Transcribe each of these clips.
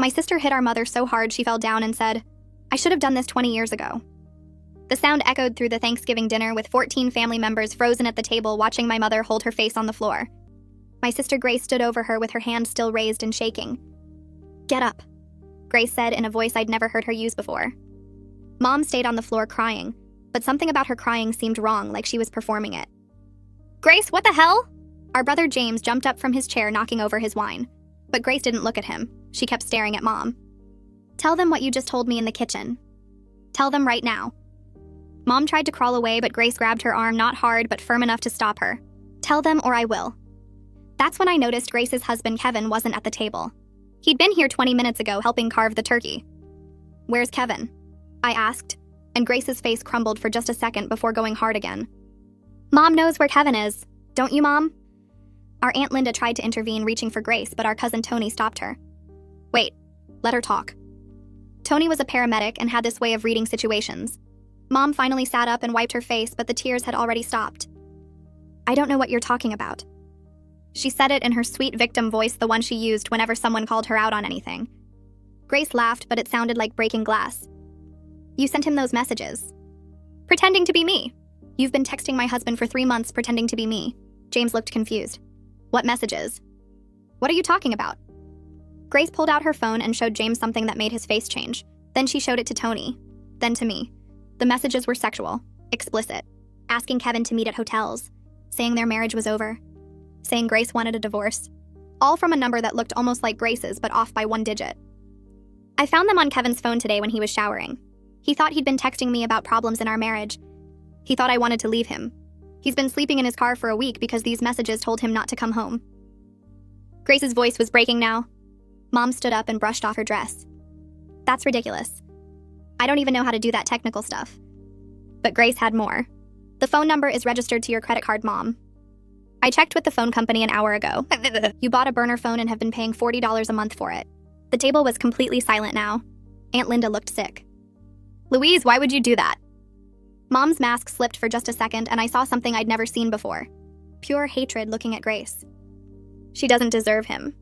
My sister hit our mother so hard she fell down and said, "I should have done this 20 years ago." The sound echoed through the Thanksgiving dinner with 14 family members frozen at the table watching my mother hold her face on the floor. My sister Grace stood over her with her hand still raised and shaking. "Get up," Grace said in a voice I'd never heard her use before. Mom stayed on the floor crying, but something about her crying seemed wrong, like she was performing it. "Grace, what the hell?" Our brother James jumped up from his chair, knocking over his wine. But Grace didn't look at him. She kept staring at Mom. "Tell them what you just told me in the kitchen. Tell them right now." Mom tried to crawl away, but Grace grabbed her arm, not hard, but firm enough to stop her. "Tell them or I will." That's when I noticed Grace's husband, Kevin, wasn't at the table. He'd been here 20 minutes ago helping carve the turkey. "Where's Kevin?" I asked, and Grace's face crumbled for just a second before going hard again. "Mom knows where Kevin is. Don't you, Mom?" Our Aunt Linda tried to intervene, reaching for Grace, but our cousin Tony stopped her. "Wait, let her talk." Tony was a paramedic and had this way of reading situations. Mom finally sat up and wiped her face, but the tears had already stopped. "I don't know what you're talking about." She said it in her sweet victim voice, the one she used whenever someone called her out on anything. Grace laughed, but it sounded like breaking glass. "You sent him those messages. Pretending to be me. You've been texting my husband for 3 months pretending to be me." James looked confused. "What messages? What are you talking about?" Grace pulled out her phone and showed James something that made his face change. Then she showed it to Tony, then to me. The messages were sexual, explicit, asking Kevin to meet at hotels, saying their marriage was over, saying Grace wanted a divorce, all from a number that looked almost like Grace's but off by 1 digit. I found them on Kevin's phone today when he was showering. He thought he'd been texting me about problems in our marriage. He thought I wanted to leave him. He's been sleeping in his car for a week because these messages told him not to come home. Grace's voice was breaking now. Mom stood up and brushed off her dress. "That's ridiculous. I don't even know how to do that technical stuff." But Grace had more. "The phone number is registered to your credit card, Mom. I checked with the phone company an hour ago. You bought a burner phone and have been paying $40 a month for it." The table was completely silent now. Aunt Linda looked sick. "Louise, why would you do that?" Mom's mask slipped for just a second, and I saw something I'd never seen before. Pure hatred looking at Grace. She doesn't deserve him.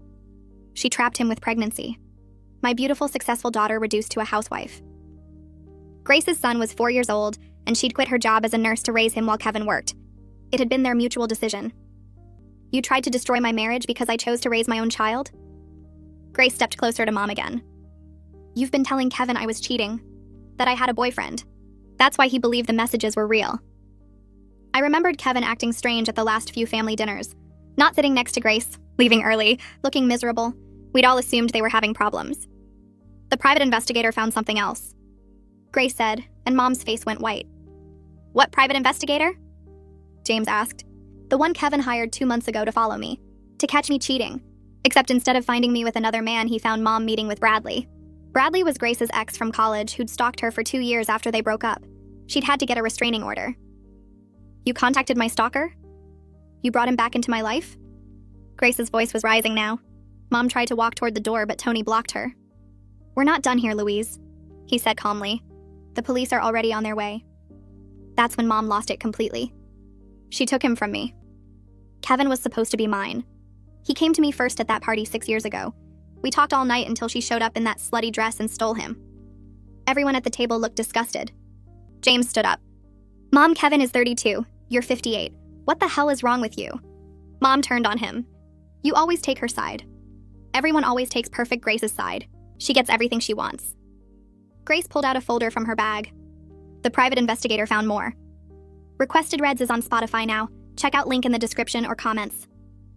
She trapped him with pregnancy. My beautiful, successful daughter reduced to a housewife. Grace's son was 4 years old, and she'd quit her job as a nurse to raise him while Kevin worked. It had been their mutual decision. "You tried to destroy my marriage because I chose to raise my own child?" Grace stepped closer to Mom again. "You've been telling Kevin I was cheating, that I had a boyfriend. That's why he believed the messages were real." I remembered Kevin acting strange at the last few family dinners. Not sitting next to Grace, leaving early, looking miserable. We'd all assumed they were having problems. The private investigator found something else. Grace said, and Mom's face went white. "What private investigator?" James asked. "The one Kevin hired 2 months ago to follow me, to catch me cheating. Except instead of finding me with another man, he found Mom meeting with Bradley." Bradley was Grace's ex from college who'd stalked her for 2 years after they broke up. She'd had to get a restraining order. "You contacted my stalker? You brought him back into my life?" Grace's voice was rising now. Mom tried to walk toward the door, but Tony blocked her. "We're not done here, Louise," he said calmly. "The police are already on their way." That's when Mom lost it completely. She took him from me. Kevin was supposed to be mine. He came to me first at that party 6 years ago. We talked all night until she showed up in that slutty dress and stole him. Everyone at the table looked disgusted. James stood up. "Mom, Kevin is 32. You're 58. What the hell is wrong with you?" Mom turned on him. "You always take her side. Everyone always takes perfect Grace's side. She gets everything she wants." Grace pulled out a folder from her bag. The private investigator found more. "Requested Reds is on Spotify now. Check out link in the description or comments."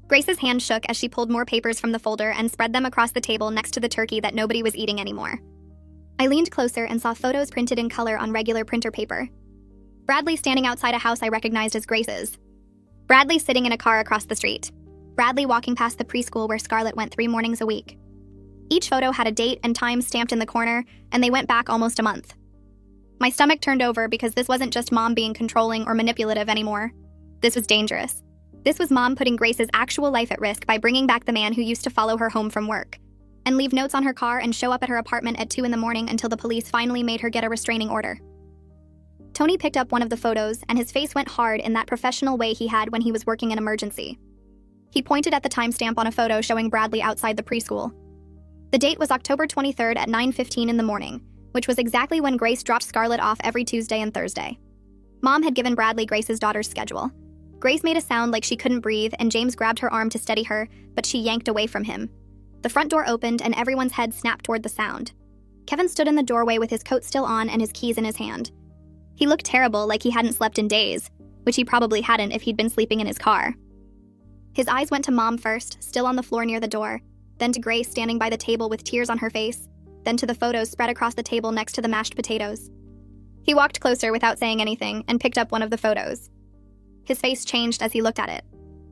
Grace's hand shook as she pulled more papers from the folder and spread them across the table next to the turkey that nobody was eating anymore. I leaned closer and saw photos printed in color on regular printer paper. Bradley standing outside a house I recognized as Grace's. Bradley sitting in a car across the street. Bradley walking past the preschool where Scarlett went 3 mornings a week. Each photo had a date and time stamped in the corner, and they went back almost a month. My stomach turned over because this wasn't just Mom being controlling or manipulative anymore. This was dangerous. This was Mom putting Grace's actual life at risk by bringing back the man who used to follow her home from work, and leave notes on her car and show up at her apartment at 2 in the morning until the police finally made her get a restraining order. Tony picked up one of the photos, and his face went hard in that professional way he had when he was working in emergency. He pointed at the timestamp on a photo showing Bradley outside the preschool. The date was October 23rd at 9:15 in the morning, which was exactly when Grace dropped Scarlett off every Tuesday and Thursday. Mom had given Bradley Grace's daughter's schedule. Grace made a sound like she couldn't breathe, and James grabbed her arm to steady her, but she yanked away from him. The front door opened, and everyone's head snapped toward the sound. Kevin stood in the doorway with his coat still on and his keys in his hand. He looked terrible, like he hadn't slept in days, which he probably hadn't if he'd been sleeping in his car. His eyes went to Mom first, still on the floor near the door, then to Grace standing by the table with tears on her face, then to the photos spread across the table next to the mashed potatoes. He walked closer without saying anything and picked up one of the photos. His face changed as he looked at it,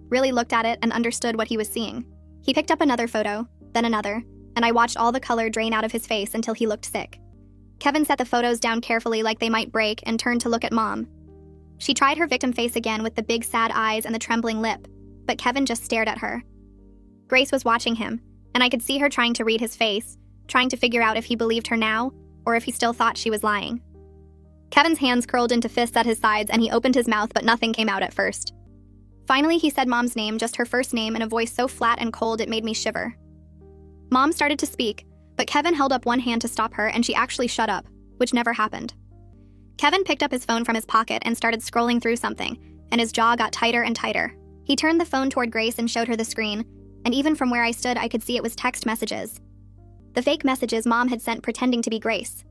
really looked at it and understood what he was seeing. He picked up another photo, then another, and I watched all the color drain out of his face until he looked sick. Kevin set the photos down carefully like they might break and turned to look at Mom. She tried her victim face again with the big sad eyes and the trembling lip, but Kevin just stared at her. Grace was watching him, and I could see her trying to read his face, trying to figure out if he believed her now, or if he still thought she was lying. Kevin's hands curled into fists at his sides and he opened his mouth, but nothing came out at first. Finally, he said Mom's name, just her first name, in a voice so flat and cold it made me shiver. Mom started to speak, but Kevin held up one hand to stop her and she actually shut up, which never happened. Kevin picked up his phone from his pocket and started scrolling through something, and his jaw got tighter and tighter. He turned the phone toward Grace and showed her the screen, and even from where I stood I could see it was text messages. The fake messages Mom had sent pretending to be Grace.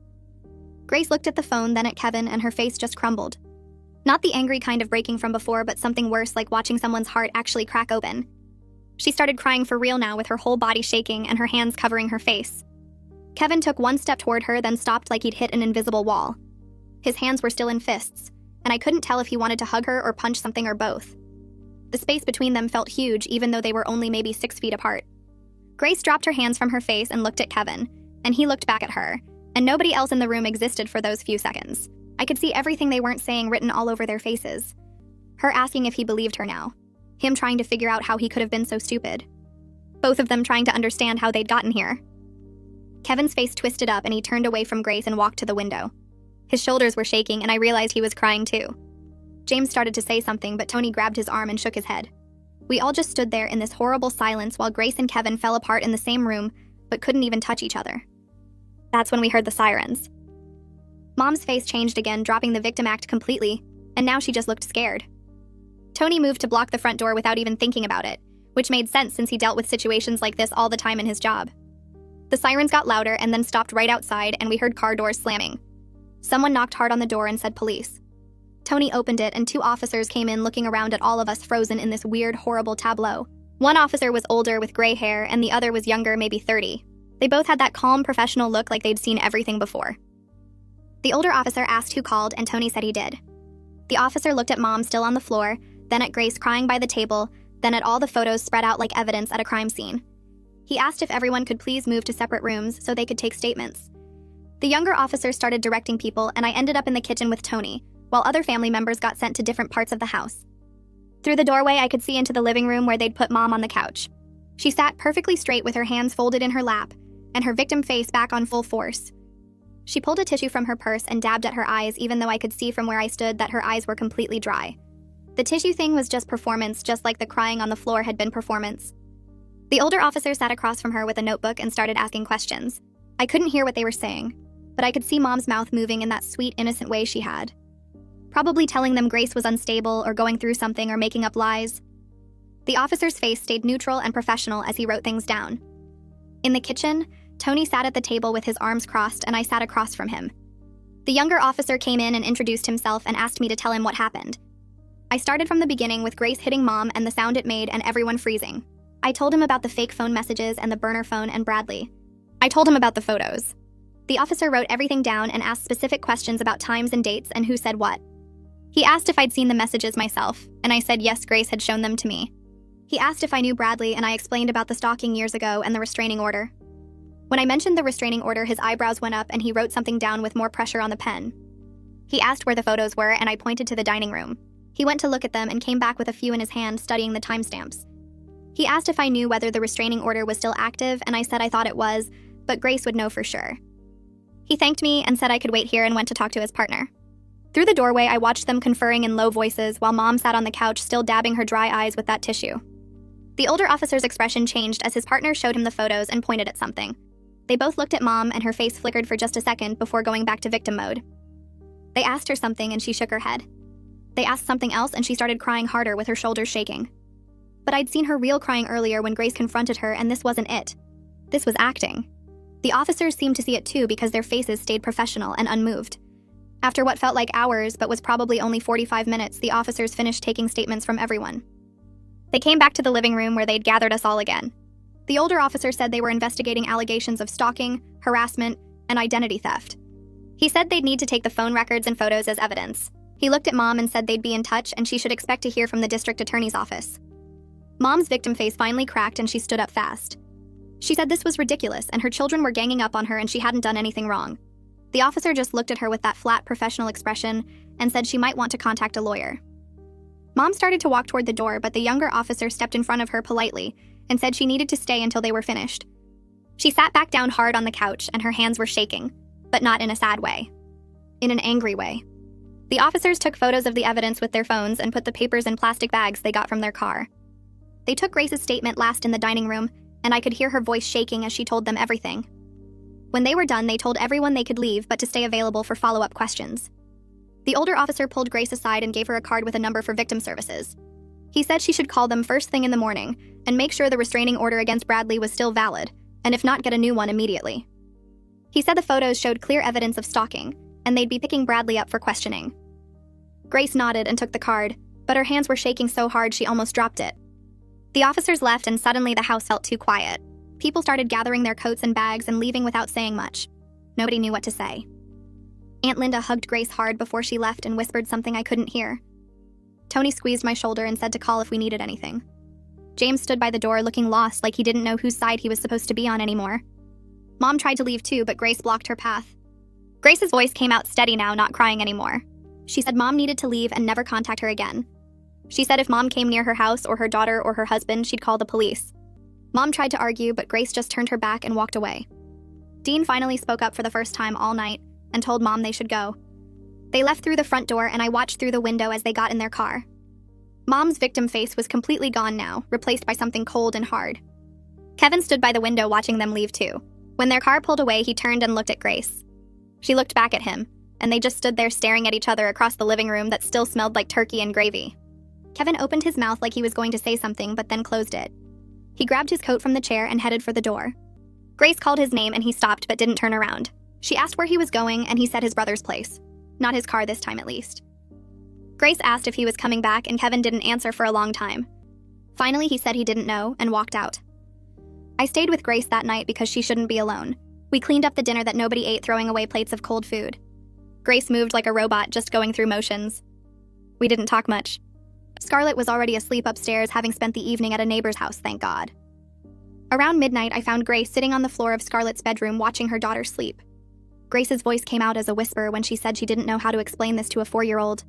Grace looked at the phone, then at Kevin, and her face just crumbled. Not the angry kind of breaking from before, but something worse, like watching someone's heart actually crack open. She started crying for real now, with her whole body shaking and her hands covering her face. Kevin took one step toward her, then stopped like he'd hit an invisible wall. His hands were still in fists, and I couldn't tell if he wanted to hug her or punch something or both. The space between them felt huge, even though they were only maybe 6 feet apart. Grace dropped her hands from her face and looked at Kevin, and he looked back at her, and nobody else in the room existed for those few seconds. I could see everything they weren't saying written all over their faces. Her asking if he believed her now. Him trying to figure out how he could have been so stupid. Both of them trying to understand how they'd gotten here. Kevin's face twisted up and he turned away from Grace and walked to the window. His shoulders were shaking and I realized he was crying too. James started to say something, but Tony grabbed his arm and shook his head. We all just stood there in this horrible silence while Grace and Kevin fell apart in the same room, but couldn't even touch each other. That's when we heard the sirens. Mom's face changed again, dropping the victim act completely, and now she just looked scared. Tony moved to block the front door without even thinking about it, which made sense since he dealt with situations like this all the time in his job. The sirens got louder and then stopped right outside, and we heard car doors slamming. Someone knocked hard on the door and said police. Tony opened it and 2 officers came in, looking around at all of us frozen in this weird, horrible tableau. One officer was older with gray hair and the other was younger, maybe 30. They both had that calm, professional look like they'd seen everything before. The older officer asked who called and Tony said he did. The officer looked at Mom still on the floor, then at Grace crying by the table, then at all the photos spread out like evidence at a crime scene. He asked if everyone could please move to separate rooms so they could take statements. The younger officer started directing people and I ended up in the kitchen with Tony, while other family members got sent to different parts of the house. Through the doorway, I could see into the living room where they'd put Mom on the couch. She sat perfectly straight with her hands folded in her lap, and her victim face back on full force. She pulled a tissue from her purse and dabbed at her eyes, even though I could see from where I stood that her eyes were completely dry. The tissue thing was just performance, just like the crying on the floor had been performance. The older officer sat across from her with a notebook and started asking questions. I couldn't hear what they were saying, but I could see Mom's mouth moving in that sweet, innocent way she had. Probably telling them Grace was unstable or going through something or making up lies. The officer's face stayed neutral and professional as he wrote things down. In the kitchen, Tony sat at the table with his arms crossed and I sat across from him. The younger officer came in and introduced himself and asked me to tell him what happened. I started from the beginning with Grace hitting Mom and the sound it made and everyone freezing. I told him about the fake phone messages and the burner phone and Bradley. I told him about the photos. The officer wrote everything down and asked specific questions about times and dates and who said what. He asked if I'd seen the messages myself, and I said yes, Grace had shown them to me. He asked if I knew Bradley, and I explained about the stalking years ago and the restraining order. When I mentioned the restraining order, his eyebrows went up and he wrote something down with more pressure on the pen. He asked where the photos were, and I pointed to the dining room. He went to look at them and came back with a few in his hand, studying the timestamps. He asked if I knew whether the restraining order was still active, and I said I thought it was, but Grace would know for sure. He thanked me and said I could wait here and went to talk to his partner. Through the doorway, I watched them conferring in low voices while Mom sat on the couch still dabbing her dry eyes with that tissue. The older officer's expression changed as his partner showed him the photos and pointed at something. They both looked at Mom and her face flickered for just a second before going back to victim mode. They asked her something and she shook her head. They asked something else and she started crying harder with her shoulders shaking. But I'd seen her real crying earlier when Grace confronted her, and this wasn't it. This was acting. The officers seemed to see it too because their faces stayed professional and unmoved. After what felt like hours but was probably only 45 minutes, the officers finished taking statements from everyone. They came back to the living room where they'd gathered us all again. The older officer said they were investigating allegations of stalking, harassment, and identity theft. He said they'd need to take the phone records and photos as evidence. He looked at Mom and said they'd be in touch and she should expect to hear from the district attorney's office. Mom's victim face finally cracked and she stood up fast. She said this was ridiculous and her children were ganging up on her and she hadn't done anything wrong. The officer just looked at her with that flat, professional expression and said she might want to contact a lawyer. Mom started to walk toward the door, but the younger officer stepped in front of her politely and said she needed to stay until they were finished. She sat back down hard on the couch and her hands were shaking, but not in a sad way. In an angry way. The officers took photos of the evidence with their phones and put the papers in plastic bags they got from their car. They took Grace's statement last in the dining room, and I could hear her voice shaking as she told them everything. When they were done, they told everyone they could leave but to stay available for follow-up questions. The older officer pulled Grace aside and gave her a card with a number for victim services. He said she should call them first thing in the morning and make sure the restraining order against Bradley was still valid, and if not, get a new one immediately. He said the photos showed clear evidence of stalking, and they'd be picking Bradley up for questioning. Grace nodded and took the card, but her hands were shaking so hard she almost dropped it. The officers left and suddenly the house felt too quiet. People started gathering their coats and bags and leaving without saying much. Nobody knew what to say. Aunt Linda hugged Grace hard before she left and whispered something I couldn't hear. Tony squeezed my shoulder and said to call if we needed anything. James stood by the door looking lost, like he didn't know whose side he was supposed to be on anymore. Mom tried to leave too, but Grace blocked her path. Grace's voice came out steady now, not crying anymore. She said Mom needed to leave and never contact her again. She said if Mom came near her house or her daughter or her husband, she'd call the police. Mom tried to argue, but Grace just turned her back and walked away. Dean finally spoke up for the first time all night and told Mom they should go. They left through the front door and I watched through the window as they got in their car. Mom's victim face was completely gone now, replaced by something cold and hard. Kevin stood by the window watching them leave too. When their car pulled away, he turned and looked at Grace. She looked back at him, and they just stood there staring at each other across the living room that still smelled like turkey and gravy. Kevin opened his mouth like he was going to say something, but then closed it. He grabbed his coat from the chair and headed for the door. Grace called his name and he stopped but didn't turn around. She asked where he was going and he said his brother's place. Not his car this time, at least. Grace asked if he was coming back and Kevin didn't answer for a long time. Finally, he said he didn't know and walked out. I stayed with Grace that night because she shouldn't be alone. We cleaned up the dinner that nobody ate, throwing away plates of cold food. Grace moved like a robot, just going through motions. We didn't talk much. Scarlett was already asleep upstairs, having spent the evening at a neighbor's house, thank God. Around midnight, I found Grace sitting on the floor of Scarlett's bedroom watching her daughter sleep. Grace's voice came out as a whisper when she said she didn't know how to explain this to a 4-year-old.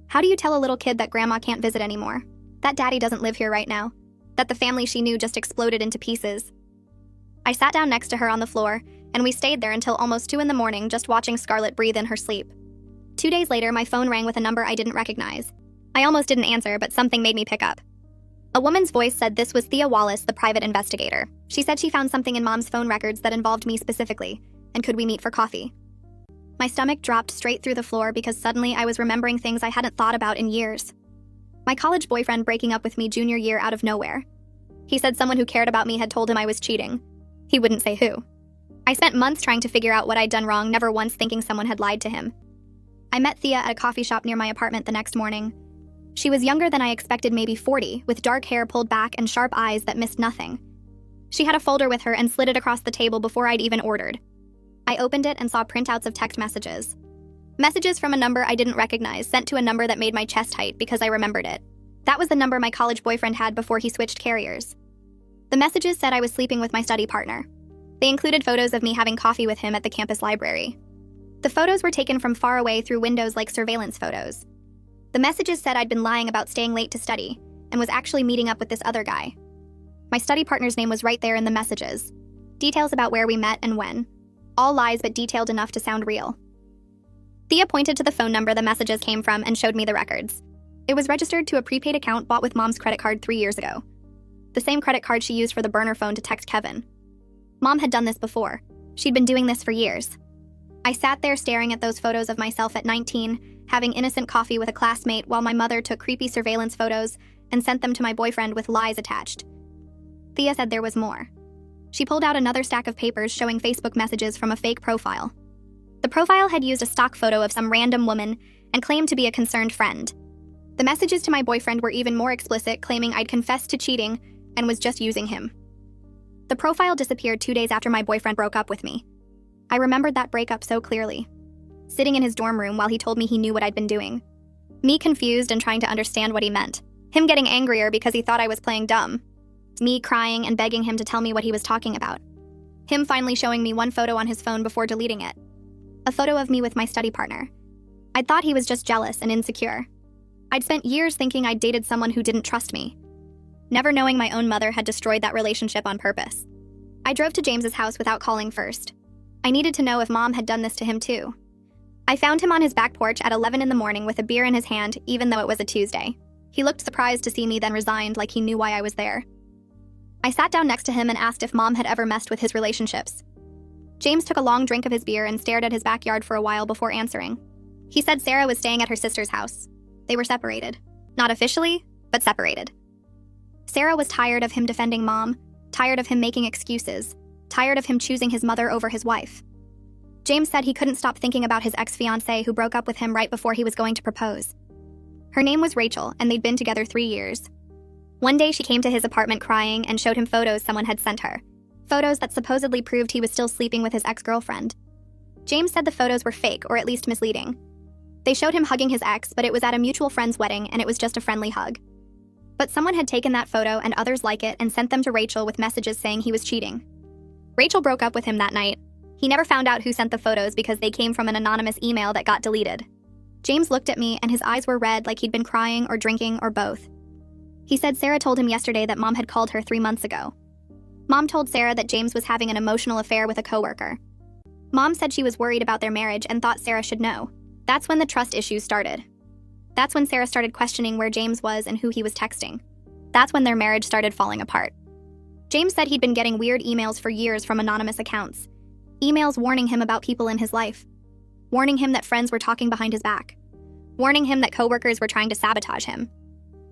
How do you tell a little kid that grandma can't visit anymore? That daddy doesn't live here right now? That the family she knew just exploded into pieces? I sat down next to her on the floor, and we stayed there until almost 2 a.m, just watching Scarlett breathe in her sleep. 2 days later, my phone rang with a number I didn't recognize. I almost didn't answer, but something made me pick up. A woman's voice said this was Thea Wallace, the private investigator. She said she found something in Mom's phone records that involved me specifically, and could we meet for coffee? My stomach dropped straight through the floor because suddenly I was remembering things I hadn't thought about in years. My college boyfriend breaking up with me junior year out of nowhere. He said someone who cared about me had told him I was cheating. He wouldn't say who. I spent months trying to figure out what I'd done wrong, never once thinking someone had lied to him. I met Thea at a coffee shop near my apartment the next morning. She was younger than I expected, maybe 40, with dark hair pulled back and sharp eyes that missed nothing. She had a folder with her and slid it across the table before I'd even ordered. I opened it and saw printouts of text messages. Messages from a number I didn't recognize, sent to a number that made my chest tight because I remembered it. That was the number my college boyfriend had before he switched carriers. The messages said I was sleeping with my study partner. They included photos of me having coffee with him at the campus library. The photos were taken from far away through windows like surveillance photos. The messages said I'd been lying about staying late to study and was actually meeting up with this other guy. My study partner's name was right there in the messages. Details about where we met and when. All lies but detailed enough to sound real. Thea pointed to the phone number the messages came from and showed me the records. It was registered to a prepaid account bought with Mom's credit card 3 years ago. The same credit card she used for the burner phone to text Kevin. Mom had done this before. She'd been doing this for years. I sat there staring at those photos of myself at 19, having innocent coffee with a classmate while my mother took creepy surveillance photos and sent them to my boyfriend with lies attached. Thea said there was more. She pulled out another stack of papers showing Facebook messages from a fake profile. The profile had used a stock photo of some random woman and claimed to be a concerned friend. The messages to my boyfriend were even more explicit, claiming I'd confessed to cheating and was just using him. The profile disappeared 2 days after my boyfriend broke up with me. I remembered that breakup so clearly. Sitting in his dorm room while he told me he knew what I'd been doing. Me confused and trying to understand what he meant. Him getting angrier because he thought I was playing dumb. Me crying and begging him to tell me what he was talking about. Him finally showing me one photo on his phone before deleting it. A photo of me with my study partner. I'd thought he was just jealous and insecure. I'd spent years thinking I'd dated someone who didn't trust me, never knowing my own mother had destroyed that relationship on purpose. I drove to James's house without calling first. I needed to know if Mom had done this to him too. I found him on his back porch at 11 in the morning with a beer in his hand, even though it was a Tuesday. He looked surprised to see me, then resigned, like he knew why I was there. I sat down next to him and asked if Mom had ever messed with his relationships. James took a long drink of his beer and stared at his backyard for a while before answering. He said Sarah was staying at her sister's house. They were separated. Not officially, but separated. Sarah was tired of him defending Mom, tired of him making excuses, tired of him choosing his mother over his wife. James said he couldn't stop thinking about his ex-fiancée who broke up with him right before he was going to propose. Her name was Rachel, and they'd been together 3 years. One day she came to his apartment crying and showed him photos someone had sent her. Photos that supposedly proved he was still sleeping with his ex-girlfriend. James said the photos were fake, or at least misleading. They showed him hugging his ex, but it was at a mutual friend's wedding and it was just a friendly hug. But someone had taken that photo and others like it and sent them to Rachel with messages saying he was cheating. Rachel broke up with him that night. He never found out who sent the photos because they came from an anonymous email that got deleted. James looked at me and his eyes were red, like he'd been crying or drinking or both. He said Sarah told him yesterday that Mom had called her 3 months ago. Mom told Sarah that James was having an emotional affair with a coworker. Mom said she was worried about their marriage and thought Sarah should know. That's when the trust issues started. That's when Sarah started questioning where James was and who he was texting. That's when their marriage started falling apart. James said he'd been getting weird emails for years from anonymous accounts. Emails warning him about people in his life. Warning him that friends were talking behind his back. Warning him that coworkers were trying to sabotage him.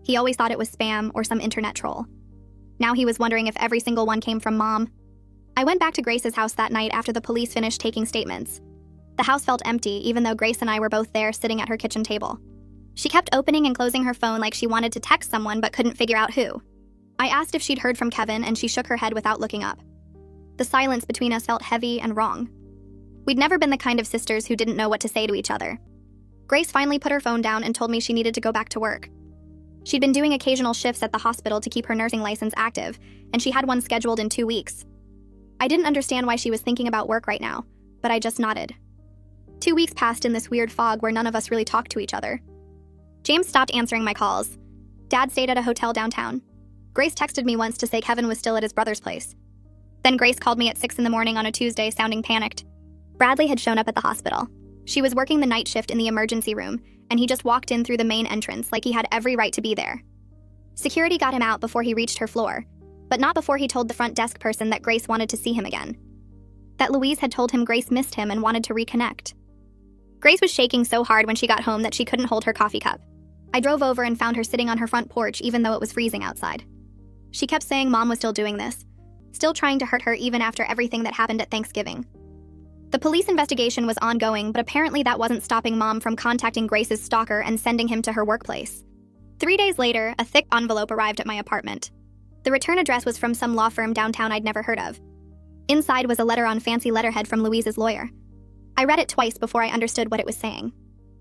He always thought it was spam or some internet troll. Now he was wondering if every single one came from Mom. I went back to Grace's house that night after the police finished taking statements. The house felt empty, even though Grace and I were both there sitting at her kitchen table. She kept opening and closing her phone like she wanted to text someone but couldn't figure out who. I asked if she'd heard from Kevin and she shook her head without looking up. The silence between us felt heavy and wrong. We'd never been the kind of sisters who didn't know what to say to each other. Grace finally put her phone down and told me she needed to go back to work. She'd been doing occasional shifts at the hospital to keep her nursing license active, and she had one scheduled in 2 weeks. I didn't understand why she was thinking about work right now, but I just nodded. 2 weeks passed in this weird fog where none of us really talked to each other. James stopped answering my calls. Dad stayed at a hotel downtown. Grace texted me once to say Kevin was still at his brother's place. Then Grace called me at 6 in the morning on a Tuesday, sounding panicked. Bradley had shown up at the hospital. She was working the night shift in the emergency room, and he just walked in through the main entrance like he had every right to be there. Security got him out before he reached her floor, but not before he told the front desk person that Grace wanted to see him again. That Louise had told him Grace missed him and wanted to reconnect. Grace was shaking so hard when she got home that she couldn't hold her coffee cup. I drove over and found her sitting on her front porch even though it was freezing outside. She kept saying Mom was still doing this, still trying to hurt her even after everything that happened at Thanksgiving. The police investigation was ongoing, but apparently that wasn't stopping Mom from contacting Grace's stalker and sending him to her workplace. 3 days later, a thick envelope arrived at my apartment. The return address was from some law firm downtown I'd never heard of. Inside was a letter on fancy letterhead from Louise's lawyer. I read it twice before I understood what it was saying.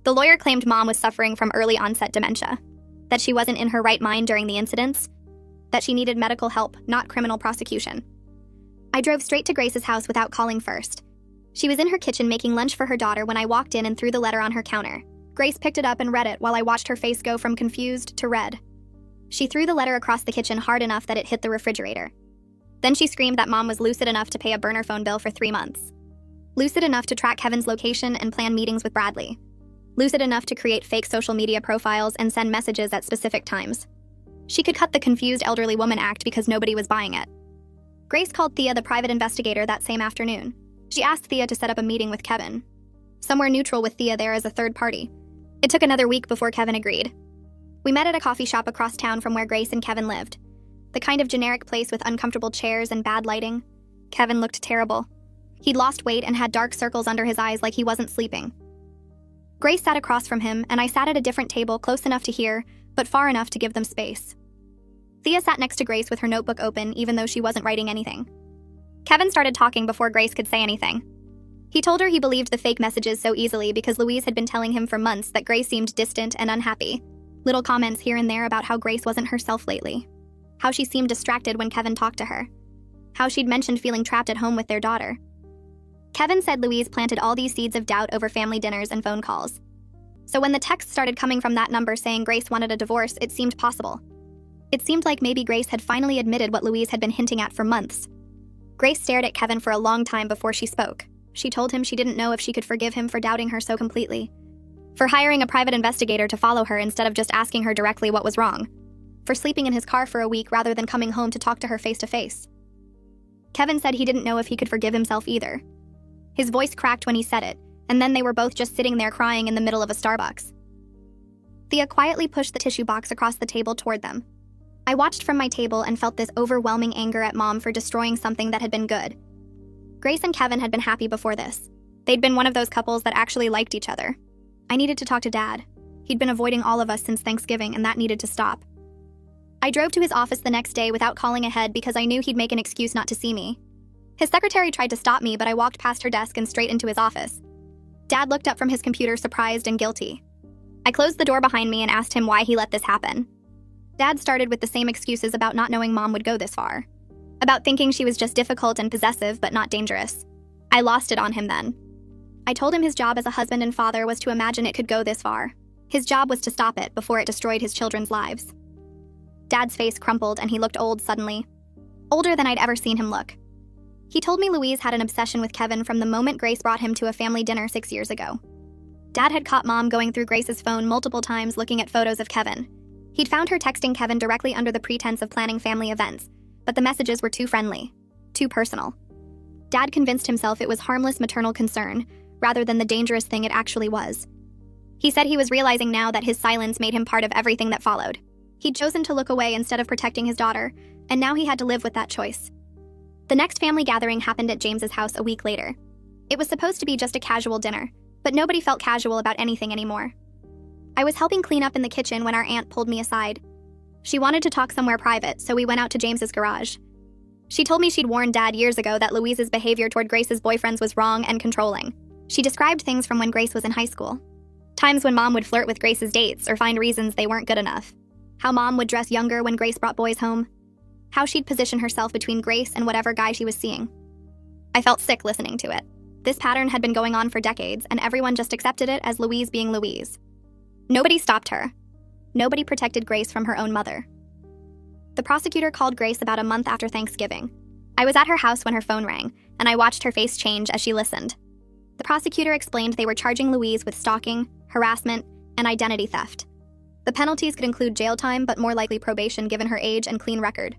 The lawyer claimed Mom was suffering from early onset dementia, that she wasn't in her right mind during the incidents, that she needed medical help, not criminal prosecution. I drove straight to Grace's house without calling first. She was in her kitchen making lunch for her daughter when I walked in and threw the letter on her counter. Grace picked it up and read it while I watched her face go from confused to red. She threw the letter across the kitchen hard enough that it hit the refrigerator. Then she screamed that Mom was lucid enough to pay a burner phone bill for 3 months. Lucid enough to track Kevin's location and plan meetings with Bradley. Lucid enough to create fake social media profiles and send messages at specific times. She could cut the confused elderly woman act because nobody was buying it. Grace called Thea the private investigator that same afternoon. She asked Thea to set up a meeting with Kevin, somewhere neutral with Thea there as a third party. It took another week before Kevin agreed. We met at a coffee shop across town from where Grace and Kevin lived. The kind of generic place with uncomfortable chairs and bad lighting. Kevin looked terrible. He'd lost weight and had dark circles under his eyes like he wasn't sleeping. Grace sat across from him, and I sat at a different table close enough to hear, but far enough to give them space. Thea sat next to Grace with her notebook open, even though she wasn't writing anything. Kevin started talking before Grace could say anything. He told her he believed the fake messages so easily because Louise had been telling him for months that Grace seemed distant and unhappy. Little comments here and there about how Grace wasn't herself lately. How she seemed distracted when Kevin talked to her. How she'd mentioned feeling trapped at home with their daughter. Kevin said Louise planted all these seeds of doubt over family dinners and phone calls. So when the texts started coming from that number saying Grace wanted a divorce, it seemed possible. It seemed like maybe Grace had finally admitted what Louise had been hinting at for months. Grace stared at Kevin for a long time before she spoke. She told him she didn't know if she could forgive him for doubting her so completely. For hiring a private investigator to follow her instead of just asking her directly what was wrong. For sleeping in his car for a week rather than coming home to talk to her face to face. Kevin said he didn't know if he could forgive himself either. His voice cracked when he said it, and then they were both just sitting there crying in the middle of a Starbucks. Thea quietly pushed the tissue box across the table toward them. I watched from my table and felt this overwhelming anger at Mom for destroying something that had been good. Grace and Kevin had been happy before this. They'd been one of those couples that actually liked each other. I needed to talk to Dad. He'd been avoiding all of us since Thanksgiving, and that needed to stop. I drove to his office the next day without calling ahead because I knew he'd make an excuse not to see me. His secretary tried to stop me, but I walked past her desk and straight into his office. Dad looked up from his computer surprised and guilty. I closed the door behind me and asked him why he let this happen. Dad started with the same excuses about not knowing Mom would go this far. About thinking she was just difficult and possessive but not dangerous. I lost it on him then. I told him his job as a husband and father was to imagine it could go this far. His job was to stop it before it destroyed his children's lives. Dad's face crumpled and he looked old suddenly. Older than I'd ever seen him look. He told me Louise had an obsession with Kevin from the moment Grace brought him to a family dinner 6 years ago. Dad had caught Mom going through Grace's phone multiple times looking at photos of Kevin. He'd found her texting Kevin directly under the pretense of planning family events, but the messages were too friendly, too personal. Dad convinced himself it was harmless maternal concern, rather than the dangerous thing it actually was. He said he was realizing now that his silence made him part of everything that followed. He'd chosen to look away instead of protecting his daughter, and now he had to live with that choice. The next family gathering happened at James's house a week later. It was supposed to be just a casual dinner, but nobody felt casual about anything anymore. I was helping clean up in the kitchen when our aunt pulled me aside. She wanted to talk somewhere private, so we went out to James's garage. She told me she'd warned Dad years ago that Louise's behavior toward Grace's boyfriends was wrong and controlling. She described things from when Grace was in high school. Times when Mom would flirt with Grace's dates or find reasons they weren't good enough. How Mom would dress younger when Grace brought boys home. How she'd position herself between Grace and whatever guy she was seeing. I felt sick listening to it. This pattern had been going on for decades, and everyone just accepted it as Louise being Louise. Nobody stopped her. Nobody protected Grace from her own mother. The prosecutor called Grace about a month after Thanksgiving. I was at her house when her phone rang, and I watched her face change as she listened. The prosecutor explained they were charging Louise with stalking, harassment, and identity theft. The penalties could include jail time, but more likely probation given her age and clean record.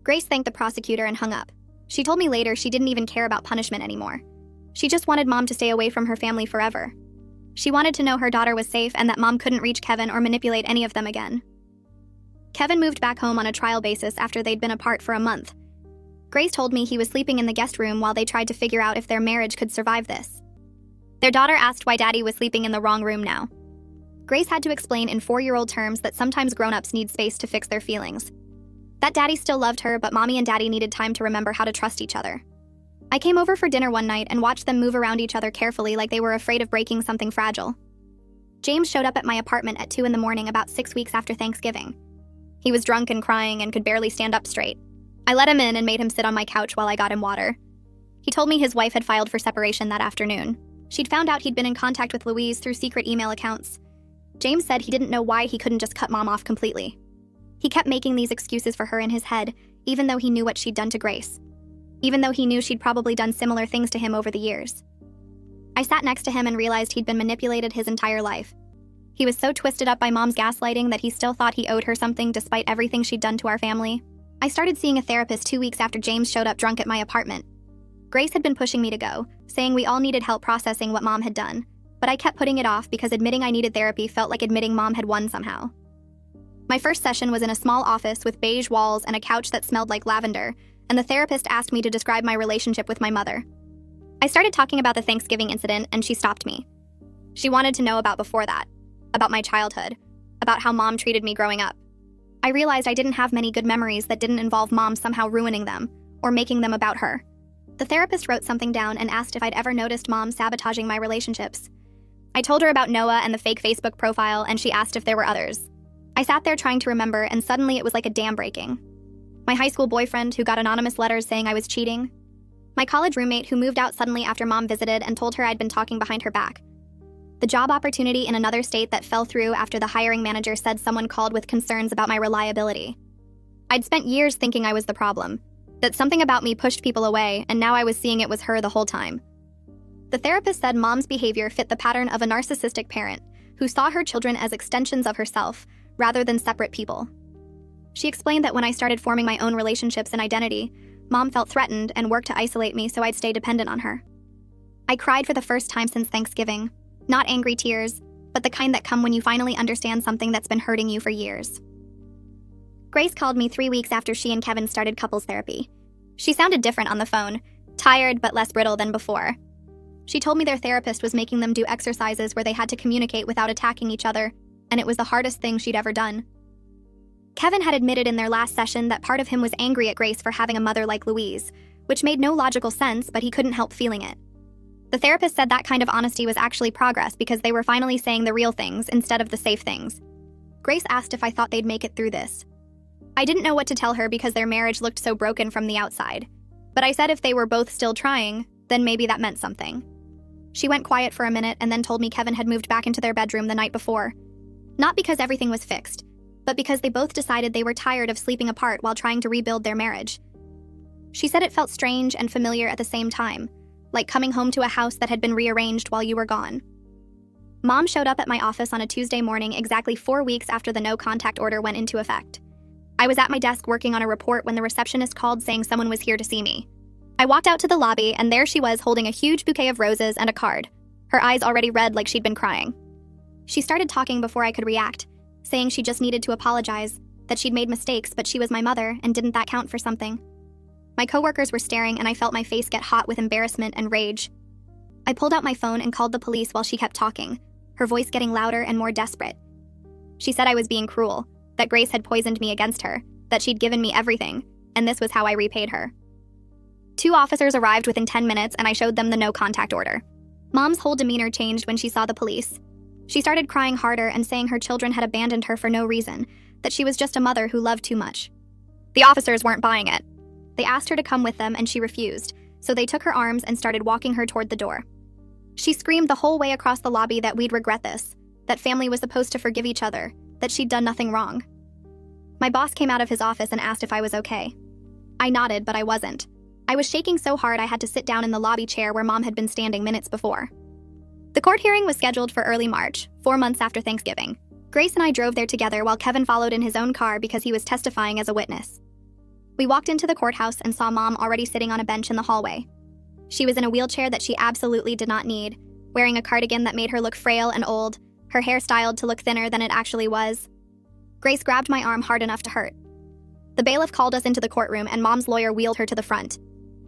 Grace thanked the prosecutor and hung up. She told me later she didn't even care about punishment anymore. She just wanted Mom to stay away from her family forever. She wanted to know her daughter was safe and that Mom couldn't reach Kevin or manipulate any of them again. Kevin moved back home on a trial basis after they'd been apart for a month. Grace told me he was sleeping in the guest room while they tried to figure out if their marriage could survive this. Their daughter asked why Daddy was sleeping in the wrong room now. Grace had to explain in 4-year-old terms that sometimes grown-ups need space to fix their feelings. That Daddy still loved her, but Mommy and Daddy needed time to remember how to trust each other. I came over for dinner one night and watched them move around each other carefully like they were afraid of breaking something fragile. James showed up at my apartment at 2 a.m. about 6 weeks after Thanksgiving. He was drunk and crying and could barely stand up straight. I let him in and made him sit on my couch while I got him water. He told me his wife had filed for separation that afternoon. She'd found out he'd been in contact with Louise through secret email accounts. James said he didn't know why he couldn't just cut Mom off completely. He kept making these excuses for her in his head, even though he knew what she'd done to Grace. Even though he knew she'd probably done similar things to him over the years. I sat next to him and realized he'd been manipulated his entire life. He was so twisted up by Mom's gaslighting that he still thought he owed her something despite everything she'd done to our family. I started seeing a therapist 2 weeks after James showed up drunk at my apartment. Grace had been pushing me to go, saying we all needed help processing what Mom had done, but I kept putting it off because admitting I needed therapy felt like admitting Mom had won somehow. My first session was in a small office with beige walls and a couch that smelled like lavender, and the therapist asked me to describe my relationship with my mother. I started talking about the Thanksgiving incident, and she stopped me. She wanted to know about before that, about my childhood, about how Mom treated me growing up. I realized I didn't have many good memories that didn't involve Mom somehow ruining them or making them about her. The therapist wrote something down and asked if I'd ever noticed Mom sabotaging my relationships. I told her about Noah and the fake Facebook profile, and she asked if there were others. I sat there trying to remember, and suddenly it was like a dam breaking. My high school boyfriend who got anonymous letters saying I was cheating. My college roommate who moved out suddenly after Mom visited and told her I'd been talking behind her back. The job opportunity in another state that fell through after the hiring manager said someone called with concerns about my reliability. I'd spent years thinking I was the problem, that something about me pushed people away, and now I was seeing it was her the whole time. The therapist said Mom's behavior fit the pattern of a narcissistic parent who saw her children as extensions of herself rather than separate people. She explained that when I started forming my own relationships and identity, Mom felt threatened and worked to isolate me so I'd stay dependent on her. I cried for the first time since Thanksgiving. Not angry tears, but the kind that come when you finally understand something that's been hurting you for years. Grace called me 3 weeks after she and Kevin started couples therapy. She sounded different on the phone, tired but less brittle than before. She told me their therapist was making them do exercises where they had to communicate without attacking each other, and it was the hardest thing she'd ever done. Kevin had admitted in their last session that part of him was angry at Grace for having a mother like Louise, which made no logical sense, but he couldn't help feeling it. The therapist said that kind of honesty was actually progress because they were finally saying the real things instead of the safe things. Grace asked if I thought they'd make it through this. I didn't know what to tell her because their marriage looked so broken from the outside, but I said if they were both still trying, then maybe that meant something. She went quiet for a minute and then told me Kevin had moved back into their bedroom the night before. Not because everything was fixed, but because they both decided they were tired of sleeping apart while trying to rebuild their marriage. She said it felt strange and familiar at the same time, like coming home to a house that had been rearranged while you were gone. Mom showed up at my office on a Tuesday morning exactly 4 weeks after the no-contact order went into effect. I was at my desk working on a report when the receptionist called saying someone was here to see me. I walked out to the lobby, and there she was holding a huge bouquet of roses and a card, her eyes already red like she'd been crying. She started talking before I could react, saying she just needed to apologize, that she'd made mistakes, but she was my mother, and didn't that count for something? My coworkers were staring, and I felt my face get hot with embarrassment and rage. I pulled out my phone and called the police while she kept talking, her voice getting louder and more desperate. She said I was being cruel, that Grace had poisoned me against her, that she'd given me everything, and this was how I repaid her. 2 officers arrived within 10 minutes, and I showed them the no-contact order. Mom's whole demeanor changed when she saw the police. She started crying harder and saying her children had abandoned her for no reason, that she was just a mother who loved too much. The officers weren't buying it. They asked her to come with them, and she refused, so they took her arms and started walking her toward the door. She screamed the whole way across the lobby that we'd regret this, that family was supposed to forgive each other, that she'd done nothing wrong. My boss came out of his office and asked if I was okay. I nodded, but I wasn't. I was shaking so hard I had to sit down in the lobby chair where Mom had been standing minutes before. The court hearing was scheduled for early March, 4 months after Thanksgiving. Grace and I drove there together while Kevin followed in his own car because he was testifying as a witness. We walked into the courthouse and saw Mom already sitting on a bench in the hallway. She was in a wheelchair that she absolutely did not need, wearing a cardigan that made her look frail and old, her hair styled to look thinner than it actually was. Grace grabbed my arm hard enough to hurt. The bailiff called us into the courtroom, and Mom's lawyer wheeled her to the front.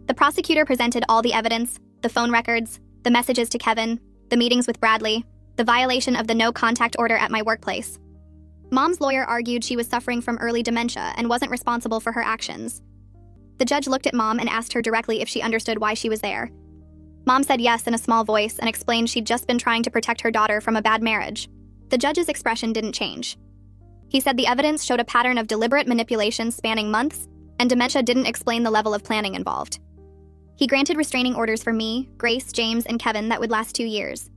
The prosecutor presented all the evidence, the phone records, the messages to Kevin, the meetings with Bradley, the violation of the no-contact order at my workplace. Mom's lawyer argued she was suffering from early dementia and wasn't responsible for her actions. The judge looked at Mom and asked her directly if she understood why she was there. Mom said yes in a small voice and explained she'd just been trying to protect her daughter from a bad marriage. The judge's expression didn't change. He said the evidence showed a pattern of deliberate manipulation spanning months, and dementia didn't explain the level of planning involved. He granted restraining orders for me, Grace, James, and Kevin that would last 2 years.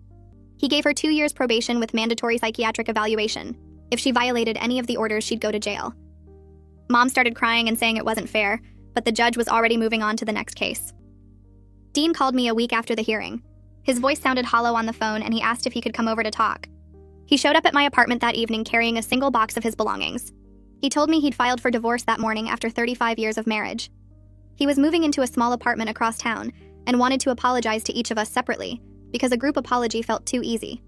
He gave her 2 years probation with mandatory psychiatric evaluation. If she violated any of the orders, she'd go to jail. Mom started crying and saying it wasn't fair, but the judge was already moving on to the next case. Dean called me a week after the hearing. His voice sounded hollow on the phone, and he asked if he could come over to talk. He showed up at my apartment that evening carrying a single box of his belongings. He told me he'd filed for divorce that morning after 35 years of marriage. He was moving into a small apartment across town and wanted to apologize to each of us separately because a group apology felt too easy.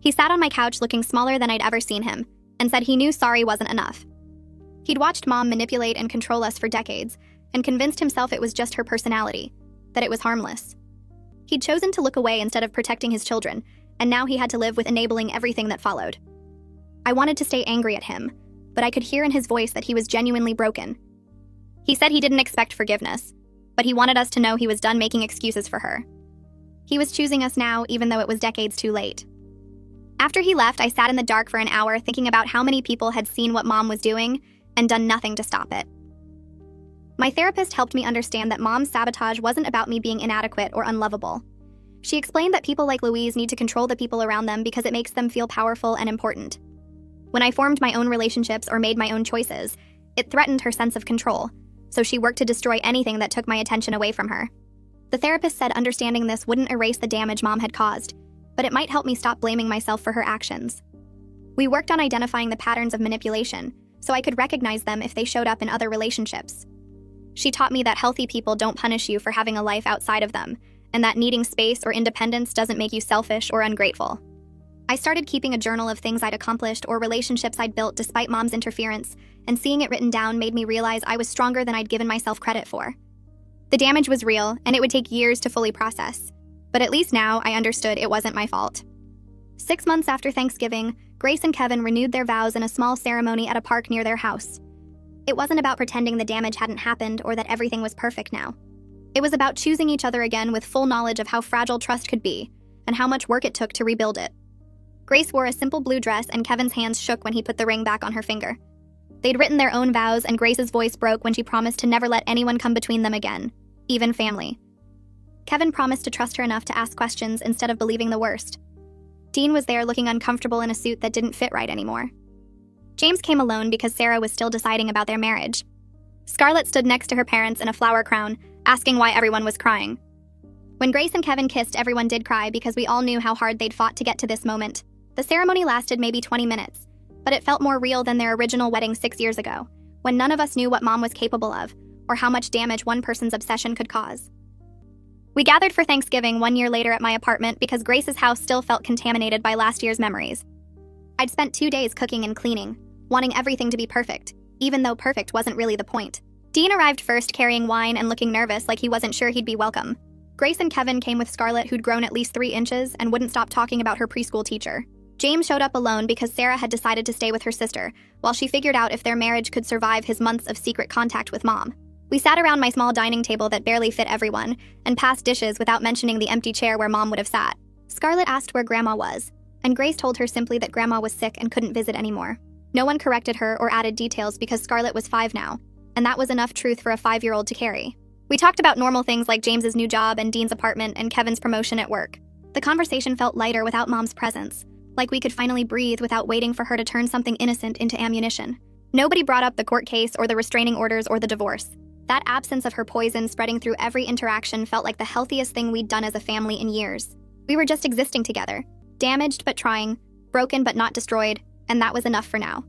He sat on my couch looking smaller than I'd ever seen him and said he knew sorry wasn't enough. He'd watched Mom manipulate and control us for decades and convinced himself it was just her personality, that it was harmless. He'd chosen to look away instead of protecting his children, and now he had to live with enabling everything that followed. I wanted to stay angry at him, but I could hear in his voice that he was genuinely broken. He said he didn't expect forgiveness, but he wanted us to know he was done making excuses for her. He was choosing us now, even though it was decades too late. After he left, I sat in the dark for an hour thinking about how many people had seen what Mom was doing and done nothing to stop it. My therapist helped me understand that Mom's sabotage wasn't about me being inadequate or unlovable. She explained that people like Louise need to control the people around them because it makes them feel powerful and important. When I formed my own relationships or made my own choices, it threatened her sense of control, so she worked to destroy anything that took my attention away from her. The therapist said understanding this wouldn't erase the damage Mom had caused, but it might help me stop blaming myself for her actions. We worked on identifying the patterns of manipulation, so I could recognize them if they showed up in other relationships. She taught me that healthy people don't punish you for having a life outside of them, and that needing space or independence doesn't make you selfish or ungrateful. I started keeping a journal of things I'd accomplished or relationships I'd built despite Mom's interference, and seeing it written down made me realize I was stronger than I'd given myself credit for. The damage was real, and it would take years to fully process, but at least now I understood it wasn't my fault. 6 months after Thanksgiving, Grace and Kevin renewed their vows in a small ceremony at a park near their house. It wasn't about pretending the damage hadn't happened or that everything was perfect now. It was about choosing each other again with full knowledge of how fragile trust could be and how much work it took to rebuild it. Grace wore a simple blue dress and Kevin's hands shook when he put the ring back on her finger. They'd written their own vows and Grace's voice broke when she promised to never let anyone come between them again, even family. Kevin promised to trust her enough to ask questions instead of believing the worst. Dean was there looking uncomfortable in a suit that didn't fit right anymore. James came alone because Sarah was still deciding about their marriage. Scarlett stood next to her parents in a flower crown, asking why everyone was crying. When Grace and Kevin kissed, everyone did cry because we all knew how hard they'd fought to get to this moment. The ceremony lasted maybe 20 minutes, but it felt more real than their original wedding 6 years ago, when none of us knew what Mom was capable of or how much damage one person's obsession could cause. We gathered for Thanksgiving 1 year later at my apartment because Grace's house still felt contaminated by last year's memories. I'd spent 2 days cooking and cleaning, wanting everything to be perfect, even though perfect wasn't really the point. Dean arrived first carrying wine and looking nervous like he wasn't sure he'd be welcome. Grace and Kevin came with Scarlett, who'd grown at least 3 inches and wouldn't stop talking about her preschool teacher. James showed up alone because Sarah had decided to stay with her sister, while she figured out if their marriage could survive his months of secret contact with Mom. We sat around my small dining table that barely fit everyone, and passed dishes without mentioning the empty chair where Mom would have sat. Scarlett asked where Grandma was, and Grace told her simply that Grandma was sick and couldn't visit anymore. No one corrected her or added details because Scarlett was 5 now, and that was enough truth for a 5-year-old to carry. We talked about normal things like James's new job and Dean's apartment and Kevin's promotion at work. The conversation felt lighter without Mom's presence, like we could finally breathe without waiting for her to turn something innocent into ammunition. Nobody brought up the court case or the restraining orders or the divorce. That absence of her poison spreading through every interaction felt like the healthiest thing we'd done as a family in years. We were just existing together, damaged but trying, broken but not destroyed, and that was enough for now.